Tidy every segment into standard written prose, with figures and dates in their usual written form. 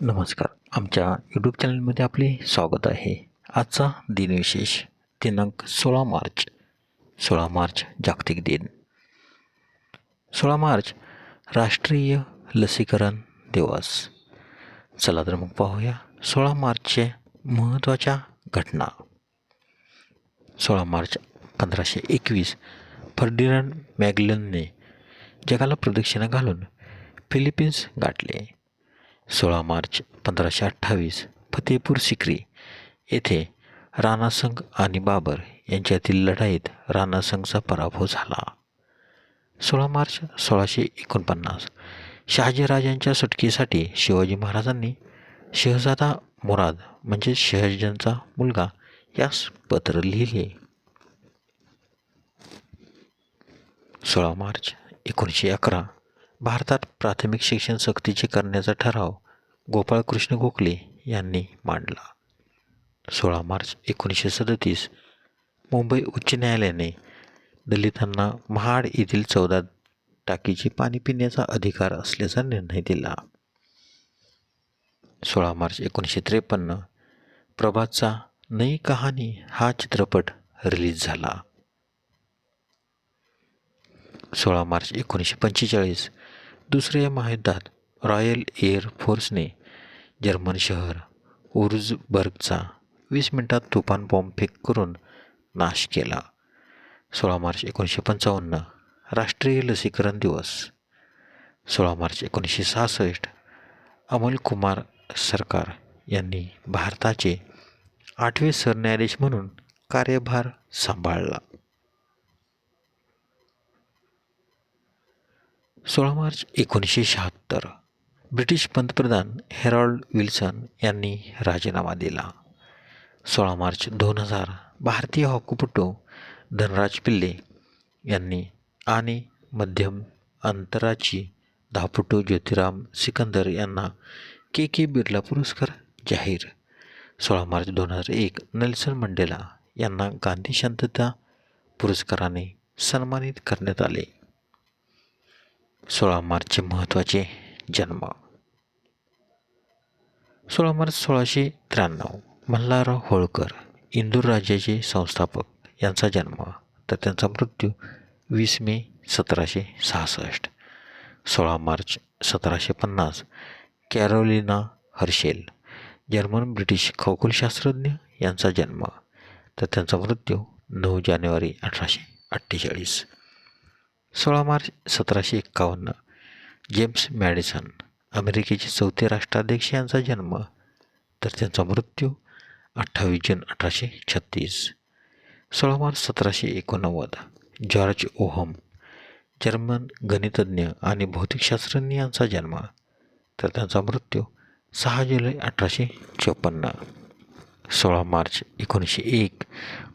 नमस्कार. आमच्या यूट्यूब चॅनलमध्ये आपले स्वागत आहे. आजचा दिनविशेष दिनांक 16 मार्च. 16 मार्च जागतिक दिन. 16 मार्च राष्ट्रीय लसीकरण दिवस. चला तर मग पाहूया 16 मार्चचे महत्त्वाच्या घटना. 16 मार्च 1521 फर्डिनांड मॅगेलनने जगाला प्रदक्षिणा घालून फिलिपिन्स गाठले. 16 मार्च 1528 फतेपूर सिक्री येथे राणासंग आणि बाबर यांच्यातील लढाईत राणासंगचा पराभव झाला. 16 मार्च 1649 शहाजीराजांच्या सुटकेसाठी शिवाजी महाराजांनी शहजादा मुराद म्हणजे शहाजींचा मुलगा यास पत्र लिहिले. 16 मार्च 1911 भारतात प्राथमिक शिक्षण सक्तीचे करण्याचा ठराव गोपाळकृष्ण गोखले यांनी मांडला. 16 मार्च 1937 मुंबई उच्च न्यायालयाने दलितांना महाड येथील 14 टाकीचे पाणी पिण्याचा अधिकार असल्याचा निर्णय दिला. 16 मार्च 1953 प्रभातचा नई कहाणी हा चित्रपट रिलीज झाला. 16 मार्च 1945 दुसऱ्या महायुद्धात रॉयल एअर फोर्सने जर्मन शहर वुर्झबर्गचा 20 मिनिटात तुफान बॉम्बफेक करून नाश केला. 16 मार्च 1955 राष्ट्रीय लसीकरण दिवस. 16 मार्च 1966 अमोल कुमार सरकार यांनी भारताचे 8वे सरन्यायाधीश म्हणून कार्यभार सांभाळला. 16 मार्च 1976 ब्रिटिश पंतप्रधान हेरॉल्ड विल्सन यांनी राजीनामा दिला. 16 मार्च 2000 भारतीय हॉकीपटू धनराज पिल्ले यांनी आणि मध्यम अंतराची धावपटू ज्योतिराम सिकंदर यांना के बिर्ला पुरस्कार जाहीर. 16 मार्च 2001 नेल्सन मंडेला यांना गांधी शांतता पुरस्काराने सन्मानित करण्यात आले. 16 मार्चचे महत्त्वाचे जन्म. 16 मार्च 1693 मल्हारराव होळकर इंदूर राज्याचे संस्थापक यांचा जन्म तर त्यांचा मृत्यू 20 मे 1766. 16 March 1750 Carolina Herschel German British खगोलशास्त्रज्ञ यांचा जन्म तर त्यांचा मृत्यू 9 जानेवारी 1848. 16 मार्च 1751 जेम्स मॅडिसन अमेरिकेचे 4थे राष्ट्राध्यक्ष यांचा जन्म तर त्यांचा मृत्यू 28 जून 1836. 16 मार्च 1789 जॉर्ज ओहम जर्मन गणितज्ञ आणि भौतिकशास्त्रज्ञ यांचा जन्म तर त्यांचा मृत्यू 6 जुलै 1854. 16 मार्च 1901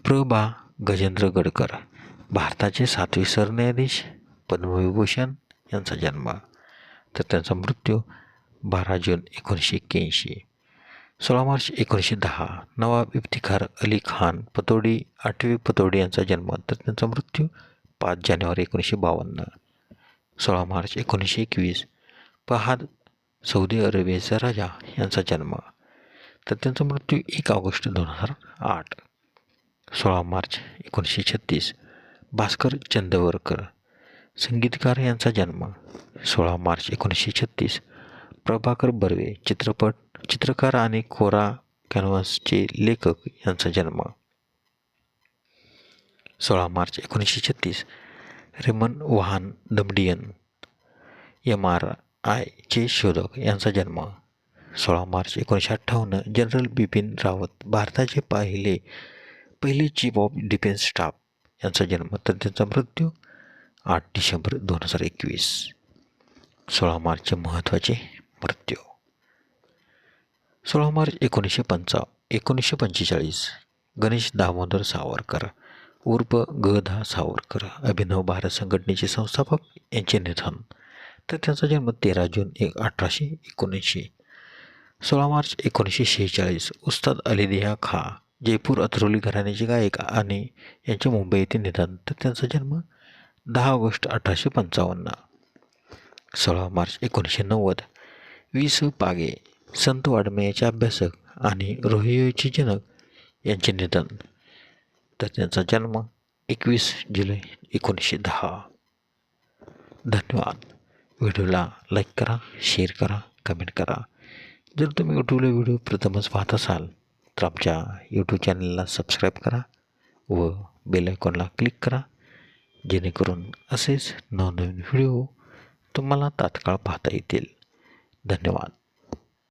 प्र. बा. गजेंद्र गडकर भारताचे 7वे सरन्यायाधीश पद्मविभूषण यांचा जन्म तर त्यांचा मृत्यू 12 जून 1981. 16 मार्च 1910 नवाब इफ्तिखार अली खान पतौडी 8वे पतौडी यांचा जन्म तर त्यांचा मृत्यू 5 जानेवारी 1952. 16 मार्च 1921 फहाद सौदी अरेबियाचा राजा यांचा जन्म तर त्यांचा मृत्यू 1 ऑगस्ट 2008. 16 मार्च 1936 भास्कर चंदवरकर संगीतकार यांचा जन्म. 16 मार्च 1936 प्रभाकर बर्वे चित्रकार आणि कोरा कॅनव्हासचे लेखक यांचा जन्म. 16 मार्च 1936 रेमन वाहन दमडियन MRI शोधक यांचा जन्म. 16 मार्च 1958 जनरल बिपिन रावत भारताचे पहिले चीफ ऑफ डिफेन्स स्टाफ यांचा जन्म तर त्यांचा मृत्यू 8 डिसेंबर 2021. 16 मार्चचे महत्त्वाचे मृत्यू. 16 मार्च 1945 गणेश दामोदर सावरकर उर्फ ग.धा. सावरकर अभिनव भारत संघटनेचे संस्थापक यांचे निधन तर त्यांचा जन्म 13 जून 1879. 16 मार्च 1946 उस्ताद अलीदिया खा जयपूर अत्रौली घराण्याचे गायक आणि यांचे मुंबई येथे निधन तर त्यांचा जन्म 10 ऑगस्ट 1855. 16 मार्च 1990 वि. स. पागे संत वाङ्मयाचे अभ्यासक आणि रोहियोचे जनक यांचे निधन. तर त्यांचा जन्म 21 जुलै 1910. धन्यवाद. व्हिडिओला लाईक करा, शेअर करा, कमेंट करा. जर तुम्ही यूट्यूबला व्हिडिओ प्रथमच पाहत असाल तर आमच्या यूट्यूब चॅनलला सबस्क्राईब करा व बेल आयकॉनला क्लिक करा, जेणेकरून असेच नवनवीन व्हिडिओ तुम्हाला तात्काळ पाहता येतील. धन्यवाद.